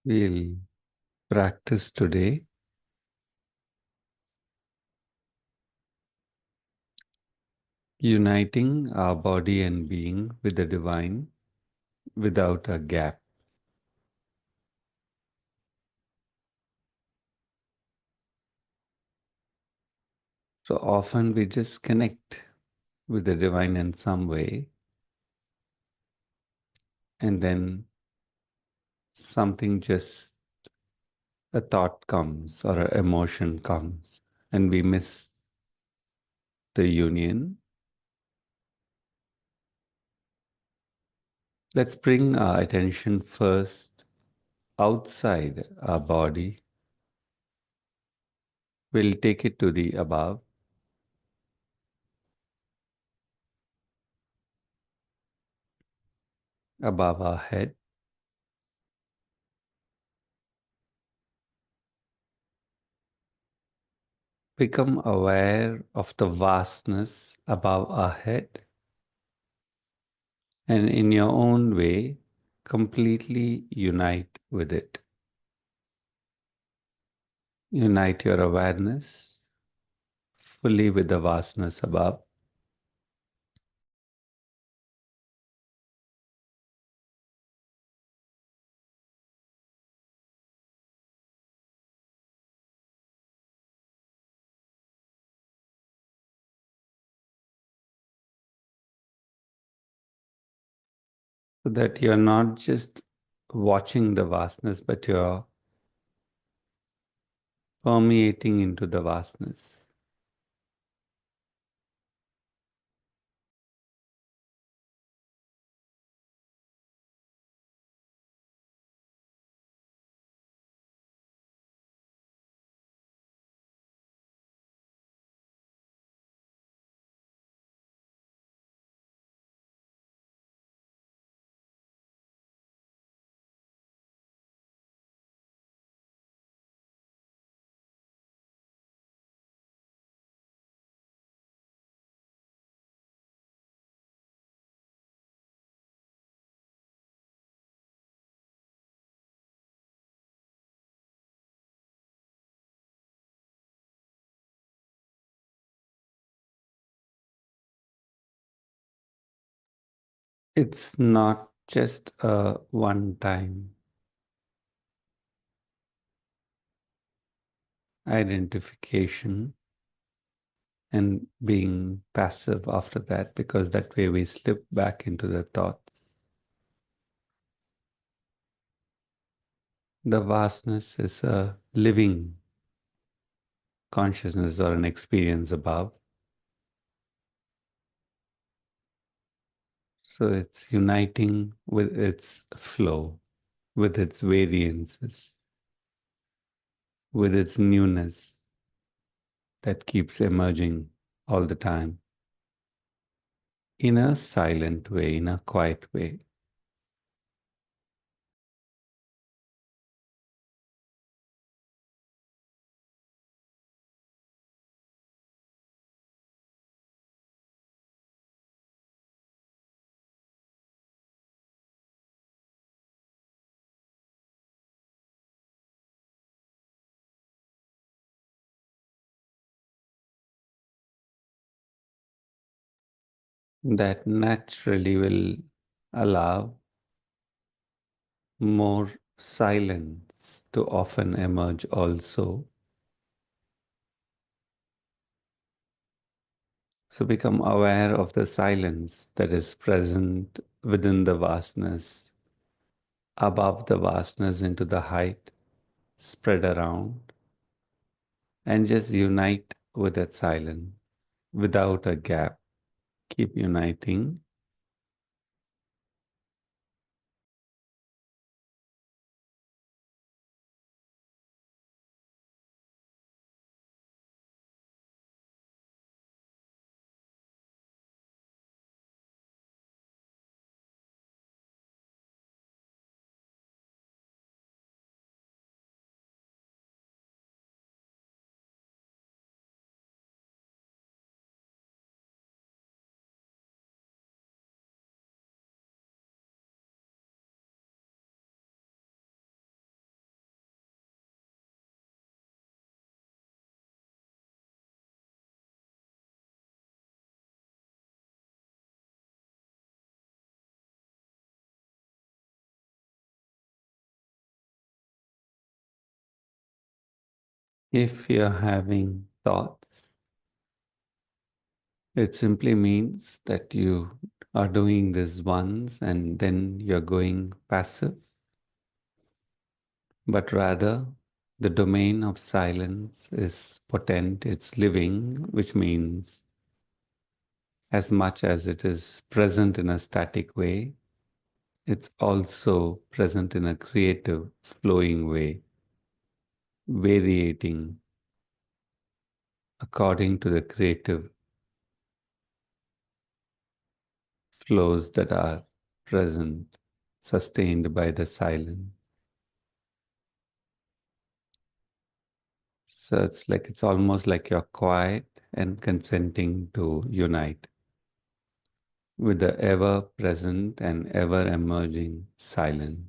We'll practice today uniting our body and being with the divine without a gap. So often we just connect with the divine in some way, and then something just a thought comes or an emotion comes, and we miss the union. Let's bring our attention first outside our body. We'll take it to the above our head. Become aware of the vastness above our head, and in your own way, completely unite with it. Unite your awareness fully with the vastness above. So that you're not just watching the vastness, but you're permeating into the vastness. It's not just a one time identification and being passive after that, because that way we slip back into the thoughts. The vastness is a living consciousness or an experience above. So it's uniting with its flow, with its variances, with its newness that keeps emerging all the time in a silent way, in a quiet way. That naturally will allow more silence to often emerge also. So become aware of the silence that is present within the vastness, above the vastness into the height, spread around, and just unite with that silence without a gap. Keep uniting. If you're having thoughts, it simply means that you are doing this once and then you're going passive, but rather the domain of silence is potent, it's living, which means as much as it is present in a static way, it's also present in a creative, flowing way, variating according to the creative flows that are present, sustained by the silence. So it's almost like you're quiet and consenting to unite with the ever present and ever emerging silence.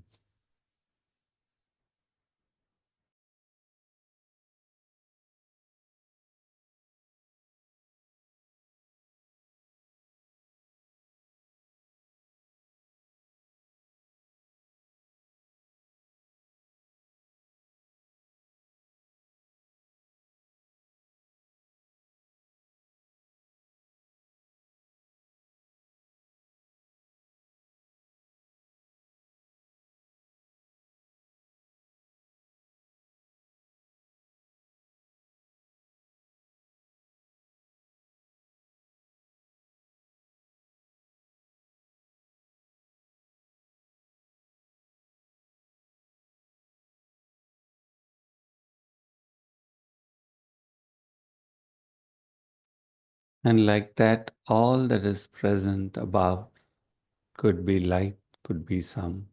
And like that, all that is present above could be light, could be some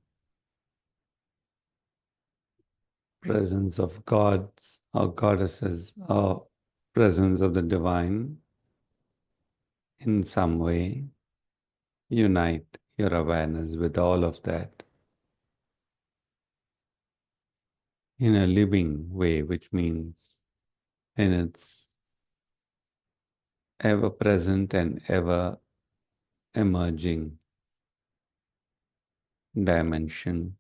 presence of gods or goddesses or presence of the divine in some way. Unite your awareness with all of that in a living way, which means in its ever present and ever emerging dimension.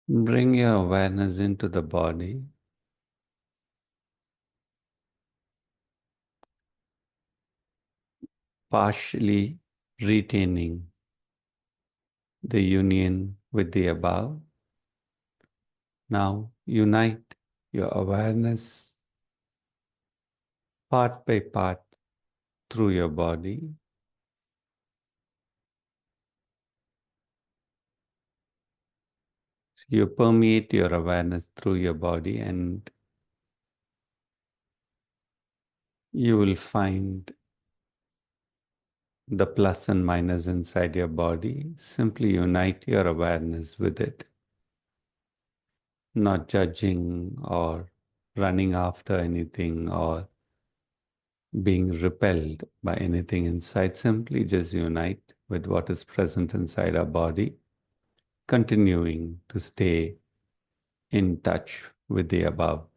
Bring your awareness into the body, partially retaining the union with the above. Now unite your awareness part by part through your body. You permeate your awareness through your body and you will find the plus and minus inside your body. Simply unite your awareness with it, not judging or running after anything or being repelled by anything inside. Simply just unite with what is present inside our body, continuing to stay in touch with the above.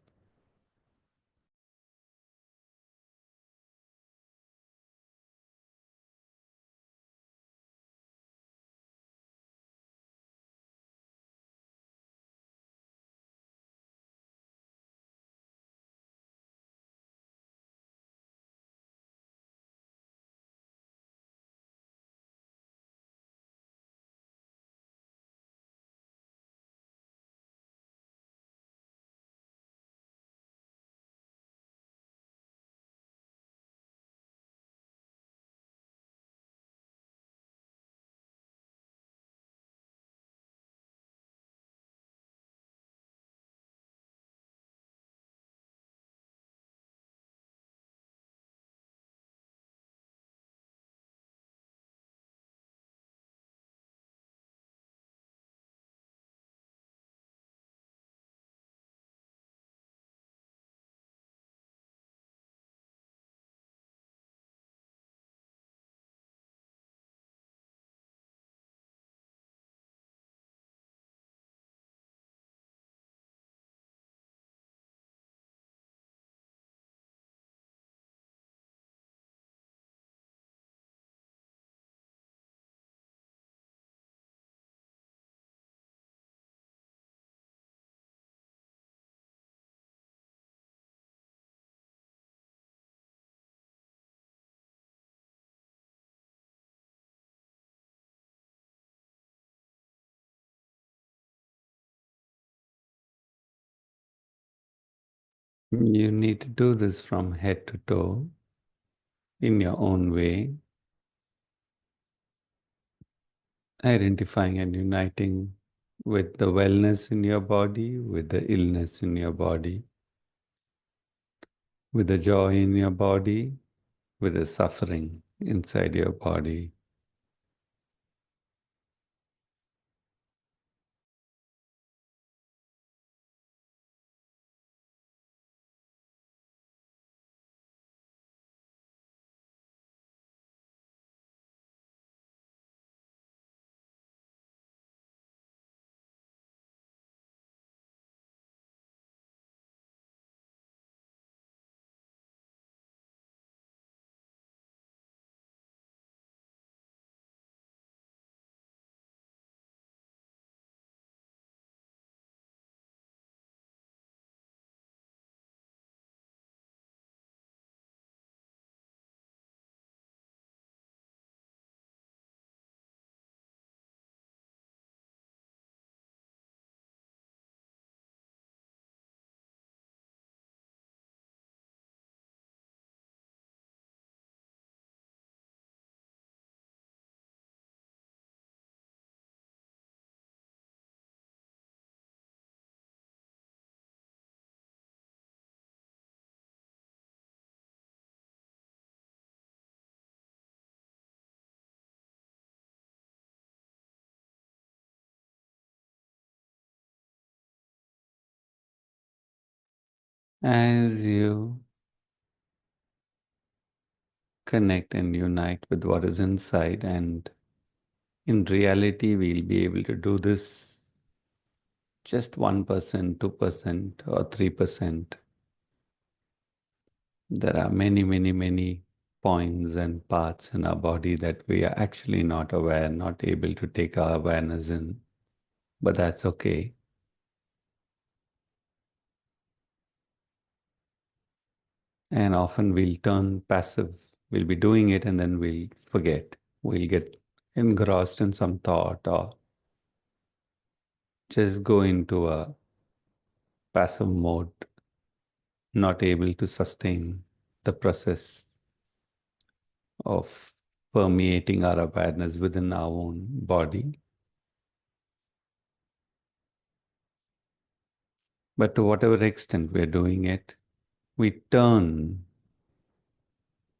You need to do this from head to toe in your own way, identifying and uniting with the wellness in your body, with the illness in your body, with the joy in your body, with the suffering inside your body. As you connect and unite with what is inside, and in reality, we'll be able to do this just 1%, 2%, or 3%. There are many, many, many points and parts in our body that we are actually not aware, not able to take our awareness in, but that's okay. And often we'll turn passive. We'll be doing it and then we'll forget. We'll get engrossed in some thought or just go into a passive mode, not able to sustain the process of permeating our awareness within our own body. But to whatever extent we're doing it, we turn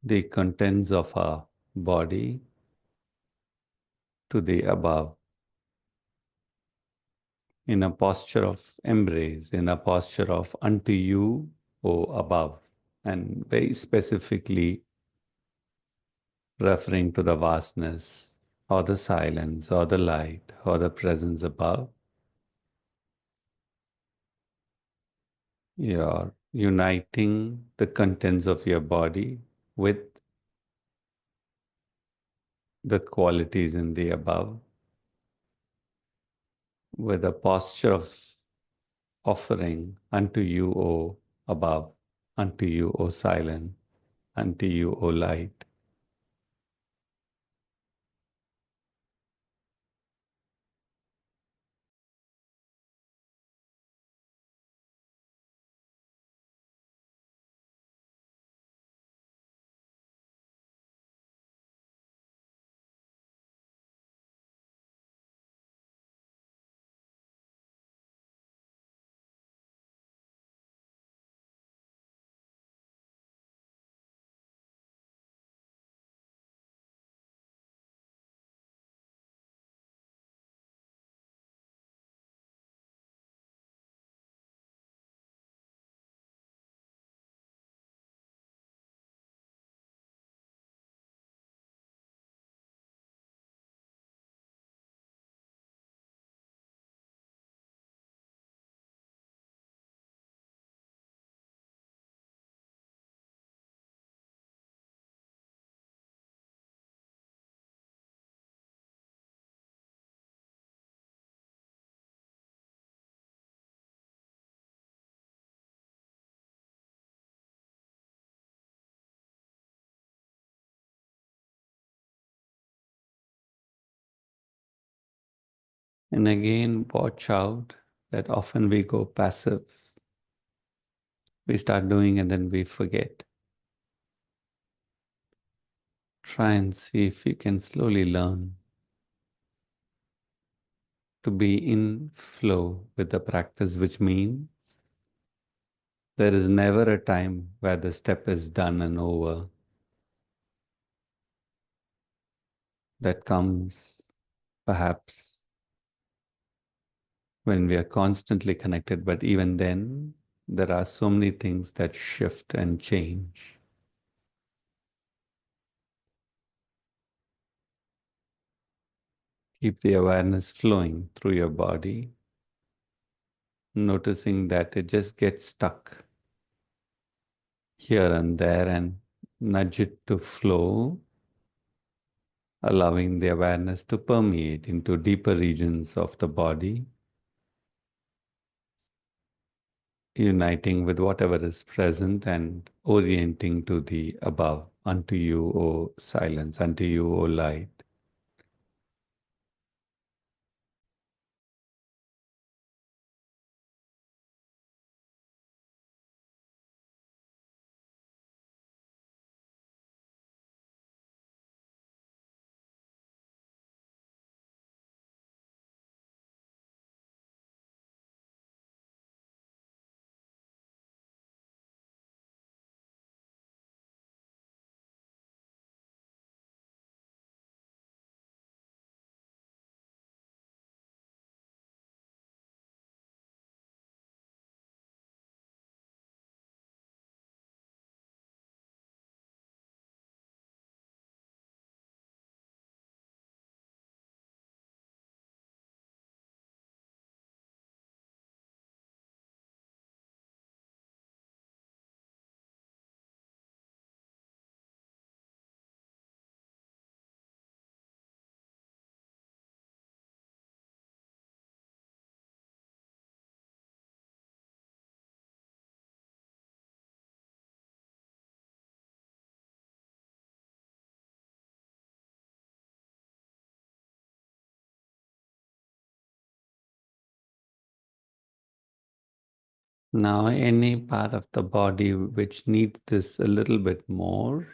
the contents of our body to the above in a posture of embrace, in a posture of unto you, O above, and very specifically referring to the vastness or the silence or the light or the presence above. You're uniting the contents of your body with the qualities in the above, with a posture of offering unto you, O above, unto you, O silent, unto you, O light. And again, watch out that often we go passive. We start doing and then we forget. Try and see if you can slowly learn to be in flow with the practice, which means there is never a time where the step is done and over. That comes perhaps when we are constantly connected, but even then, there are so many things that shift and change. Keep the awareness flowing through your body, noticing that it just gets stuck here and there and nudge it to flow, allowing the awareness to permeate into deeper regions of the body, uniting with whatever is present and orienting to the above, unto you, O silence, unto you, O light. Now, any part of the body which needs this a little bit more,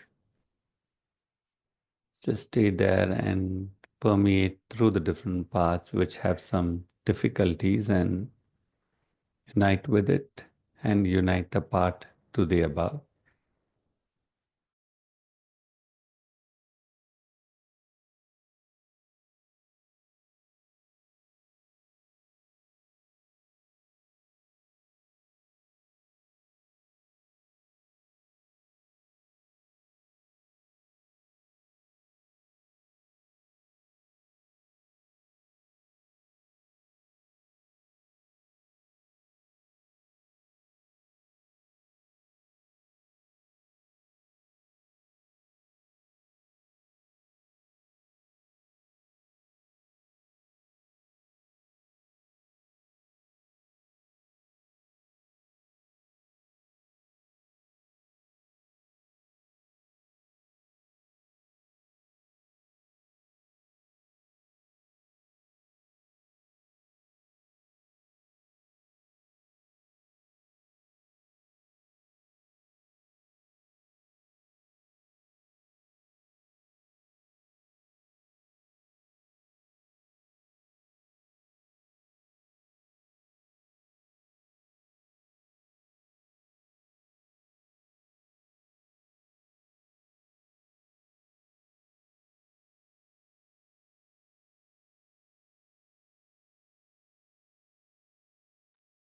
just stay there and permeate through the different parts which have some difficulties and unite with it and unite the part to the above.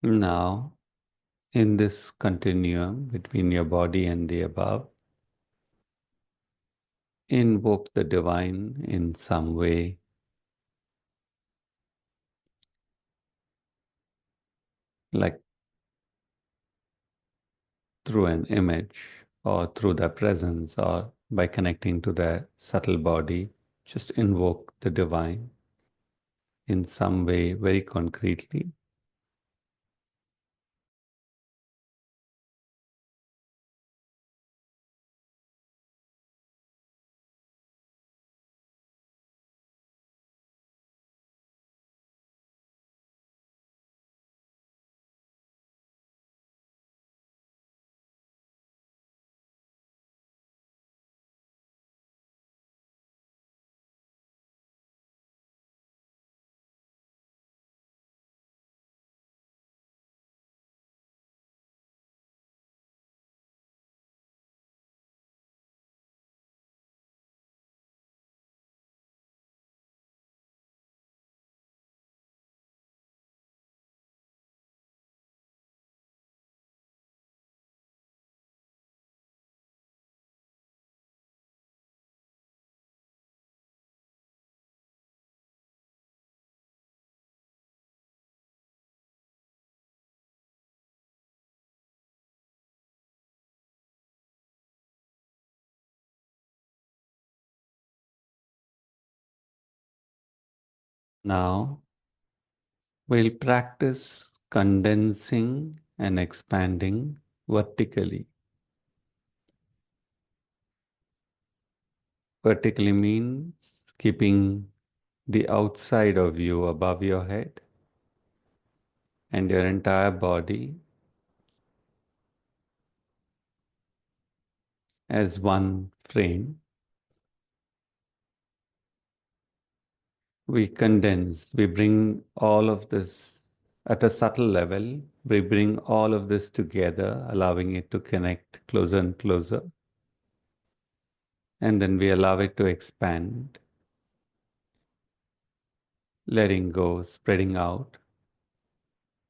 Now, in this continuum between your body and the above, invoke the divine in some way, like through an image or through their presence or by connecting to their subtle body. Just invoke the divine in some way, very concretely. Now we'll practice condensing and expanding vertically. Vertically means keeping the outside of you above your head and your entire body as one frame. We condense, we bring all of this at a subtle level, we bring all of this together, allowing it to connect closer and closer. And then we allow it to expand, letting go, spreading out.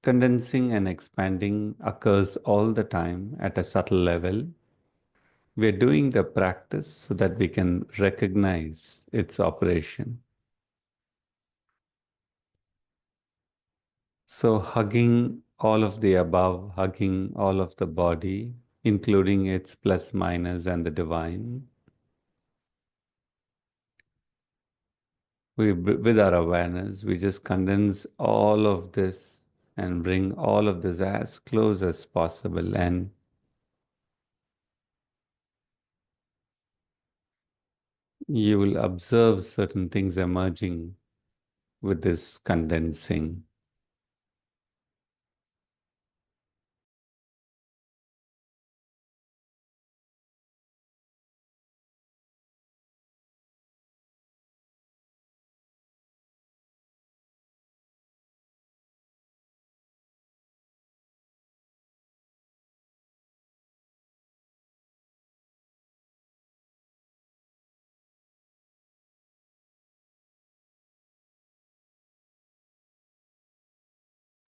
Condensing and expanding occurs all the time at a subtle level. We're doing the practice so that we can recognize its operation. So hugging all of the above, hugging all of the body, including its plus minus and the divine, with our awareness, we just condense all of this and bring all of this as close as possible. And you will observe certain things emerging with this condensing.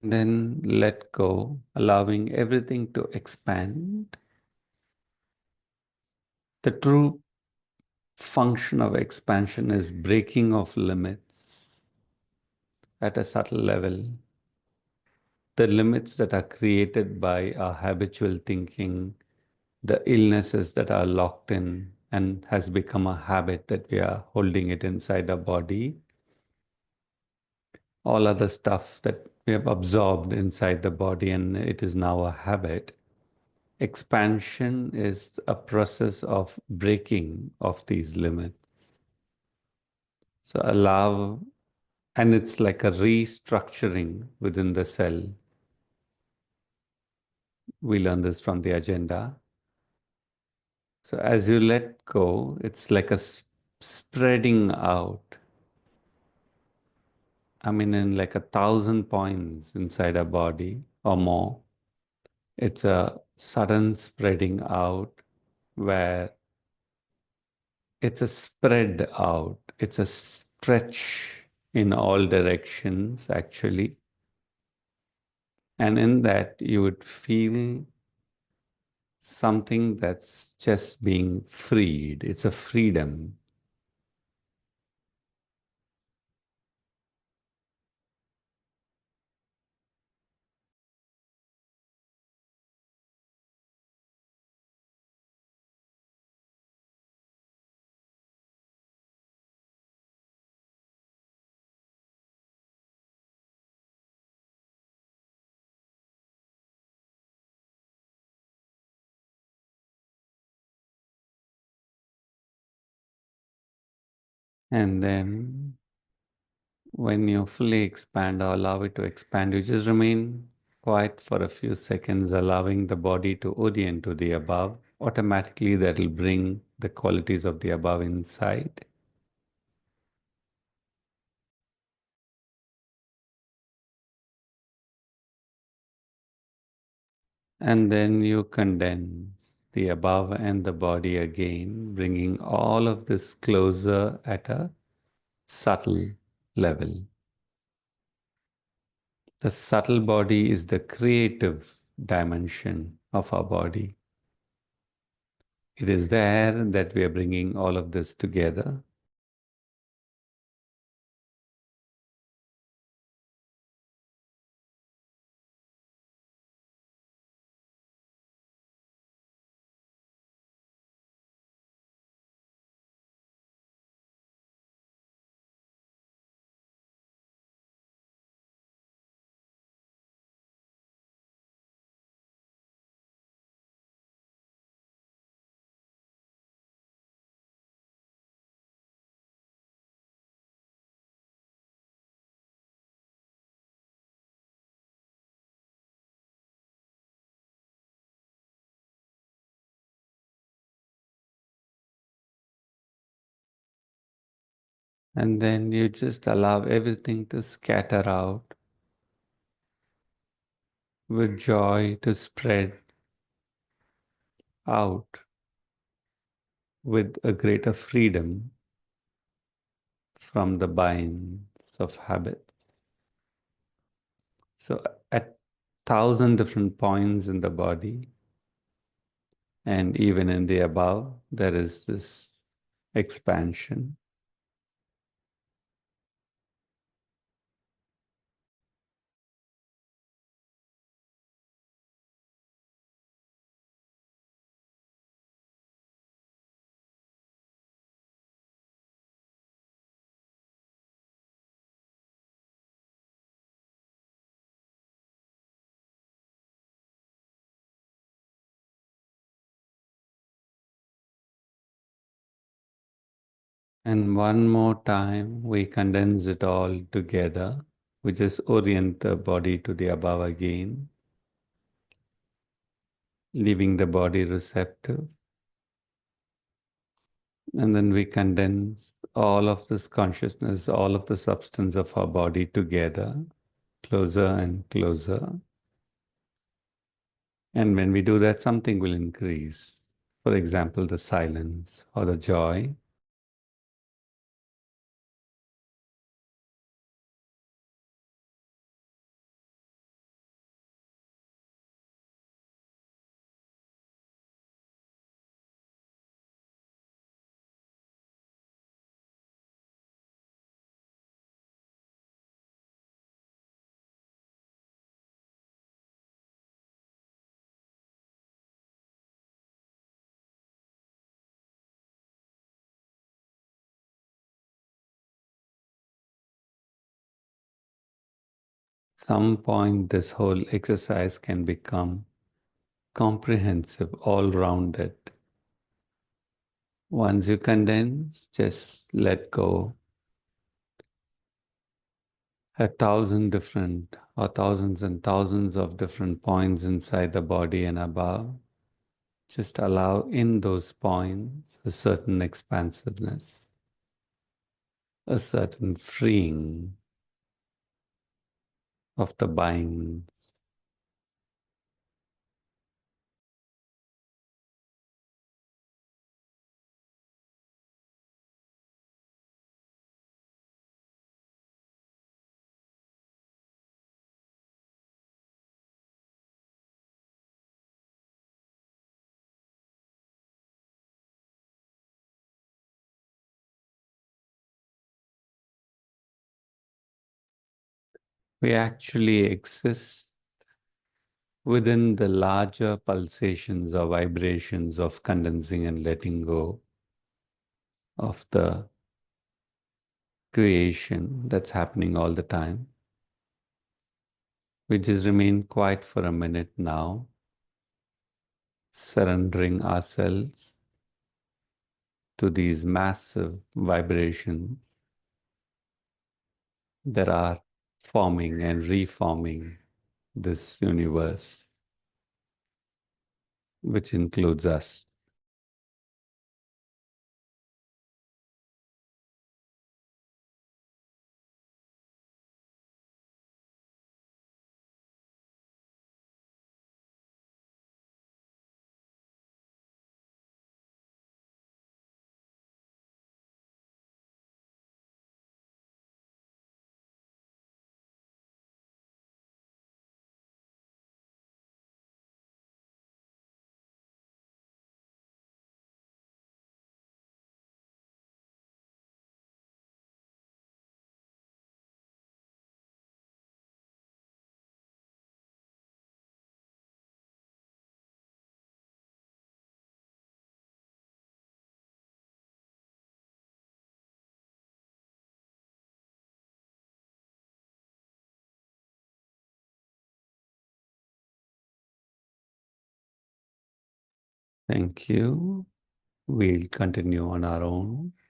Then let go, allowing everything to expand. The true function of expansion is breaking of limits at a subtle level. The limits that are created by our habitual thinking, the illnesses that are locked in and has become a habit that we are holding it inside our body, all other stuff that we have absorbed inside the body and it is now a habit. Expansion is a process of breaking of these limits. So allow, and it's like a restructuring within the cell. We learn this from the agenda. So as you let go, it's like a spreading out. I mean, in like 1,000 points inside a body or more. It's a sudden spreading out where it's a spread out. It's a stretch in all directions, actually. And in that, you would feel something that's just being freed. It's a freedom. And then when you fully expand or allow it to expand, you just remain quiet for a few seconds, allowing the body to orient to the above. Automatically, that will bring the qualities of the above inside. And then you condense the above and the body again, bringing all of this closer at a subtle level. The subtle body is the creative dimension of our body. It is there that we are bringing all of this together. And then you just allow everything to scatter out with joy to spread out with a greater freedom from the binds of habit. So at 1,000 different points in the body and even in the above, there is this expansion. And one more time, we condense it all together. We just orient the body to the above again, leaving the body receptive. And then we condense all of this consciousness, all of the substance of our body together, closer and closer. And when we do that, something will increase. For example, the silence or the joy. Some point, this whole exercise can become comprehensive, all-rounded. Once you condense, just let go. 1,000 different or thousands and thousands of different points inside the body and above. Just allow in those points a certain expansiveness, a certain freeing of the binds. We actually exist within the larger pulsations or vibrations of condensing and letting go of the creation that's happening all the time. We just remain quiet for a minute now, surrendering ourselves to these massive vibrations that are forming and reforming this universe, which includes us. Thank you. We'll continue on our own.